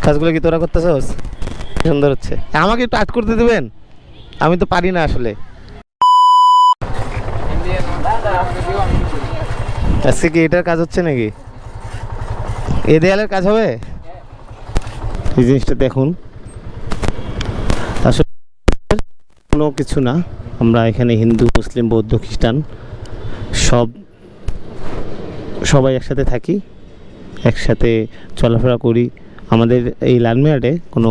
কাজগুলো কি তোরা করতেছস? সুন্দর হচ্ছে। আমাকে একটু আর্ট করতে দেবেন? আমি তো পারি না আসলে। আজকে কি এটার কাজ হচ্ছে নাকি? এ দেয়ালের কাজ হবে? এই জিনিসটা দেখুন, আসলে কোনো কিছু না। আমরা এখানে হিন্দু, মুসলিম, বৌদ্ধ, খ্রিস্টান সবাই একসাথে থাকি, একসাথে চলাফেরা করি। আমাদের এই লালমিয়াটে কোনো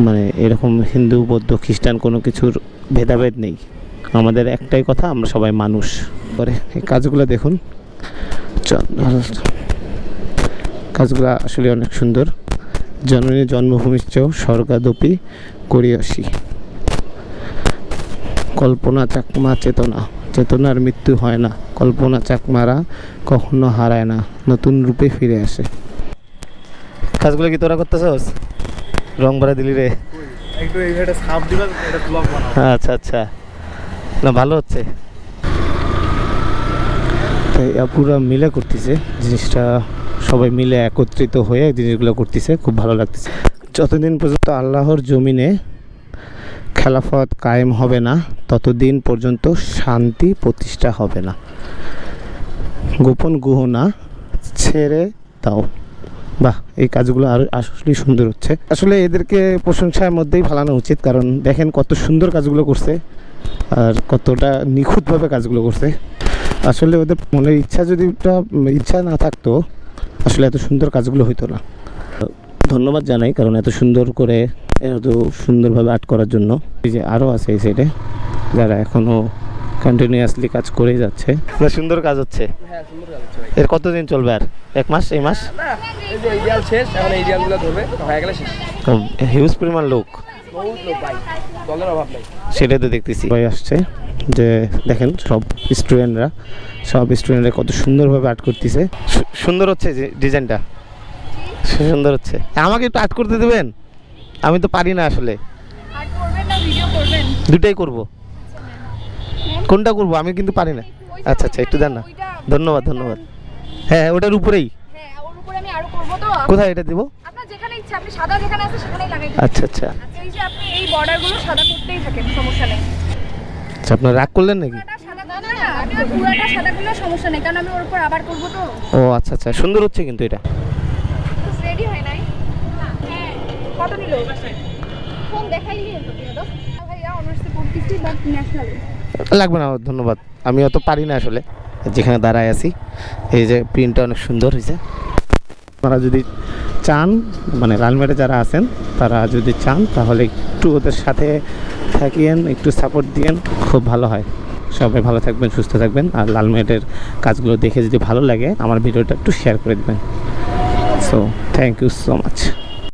মানে এরকম হিন্দু, বৌদ্ধ, খ্রিস্টান কোনো কিছুর ভেদাভেদ নেই। আমাদের একটাই কথা, আমরা সবাই মানুষ। করে এই কাজগুলো দেখুন, কাজগুলো আসলে অনেক সুন্দর। জননী জন্মভূমিশ্চ স্বর্গাদপি করিয়সী। কল্পনা চাকমা চেতনা, চেতনার মৃত্যু হয় না। কল্পনা চাকমারা কখনো হারায় না, নতুন রূপে ফিরে আসে। কাজগুলো কি তোরা করতেছস? রং ভরা দিলি রে। একটু এটা সাপ দিবা, এটা ব্লগ বানাও। আচ্ছা আচ্ছা, না ভালো হচ্ছে। তাই পুরো মিলে করতেছে জিনিসটা, সবাই মিলে একত্রিত হয়ে জিনিসগুলো করতেছে, খুব ভালো লাগতেছে। যতদিন পর্যন্ত আল্লাহর জমিনে খেলাফত কায়েম হবে না, ততদিন পর্যন্ত শান্তি প্রতিষ্ঠা হবে না। গোপন গহনা ছেড়ে দাও। বাহ, এই কাজগুলো আরও আসলেই সুন্দর হচ্ছে। আসলে এদেরকে প্রশংসার মধ্যেই ফেলানো উচিত, কারণ দেখেন কত সুন্দর কাজগুলো করছে আর কতটা নিখুঁতভাবে কাজগুলো করছে। আসলে ওদের মনের ইচ্ছা না থাকতো, আসলে এত সুন্দর কাজগুলো হইতো না। ধন্যবাদ জানাই, কারণ এত সুন্দর করে, এত সুন্দরভাবে আর্ট করার জন্য। এই যে আরও আছে এই সাইডে যারা এখনও কন্টিনিউয়াসলি কাজ করেই যাচ্ছে। সুন্দর কাজ হচ্ছে। হ্যাঁ, সুন্দর কাজ হচ্ছে ভাই। এর কতদিন চলবে? আর এক মাস? এই মাস না, এই যে ইডিয়াল শেষ, এখন এই ইডিয়ালগুলো ধরবে, হয়ে গেলে শেষ। হিউজ পরিমাণ লোক, বহুত লোক ভাই, দলের অভাব নাই। সেটাই তো দেখতেছি। সবাই আসছে, যে দেখেন সব স্টুডেন্টরা কত সুন্দরভাবে আর্ট করতেছে। সুন্দর হচ্ছে যে ডিজাইনটা, সুন্দর হচ্ছে। আমাকে একটু আর্ট করতে দেবেন? আমি তো পারি না আসলে। আর্ট করবেন না ভিডিও করবেন? দুটাই করব। কোনটা করব? আমি কিন্তু পারি না। আচ্ছা আচ্ছা, একটু দেন না। ধন্যবাদ ধন্যবাদ। হ্যাঁ, ওটার উপরেই। হ্যাঁ, ওর উপরে আমি আরো করব। তো কোথায় এটা দিব? আপনার যেখানে ইচ্ছা, আপনি সাদা যেখানে আছে সেখানেই লাগাই দিন। আচ্ছা আচ্ছা এই যে আপনি এই বর্ডারগুলো সাদা করতেই থাকেন, সমস্যা নেই। আচ্ছা, আপনার রাগ করলেন নাকি? পুরাটা সাদা করবেন না, আপনি ওই পুরাটা সাদা করলে সমস্যা নেই, কারণ আমি ওর উপর আবার করব। তো ও আচ্ছা আচ্ছা, সুন্দর হচ্ছে কিন্তু এটা। রেডি হয় নাই? হ্যাঁ, কত নিল? ফোন দেখাইলি তো তুমি তো। ভাইয়া অনার্সে পড়তেছি, বাট ন্যাশনাল। লাগবে না, ধন্যবাদ। আমি অত পারি না আসলে। যেখানে দাঁড়ায় আছি, এই যে প্রিন্টটা অনেক সুন্দর হয়েছে। আপনারা যদি চান, মানে লালমিয়াটে যারা আছেন তারা যদি চান, তাহলে একটু ওদের সাথে থাকিয়েন, একটু সাপোর্ট দিয়েন, খুব ভালো হয়। সবাই ভালো থাকবেন, সুস্থ থাকবেন। আর লালমিয়াটের কাজগুলো দেখে যদি ভালো লাগে, আমার ভিডিওটা একটু শেয়ার করে দেবেন। So thank you so much.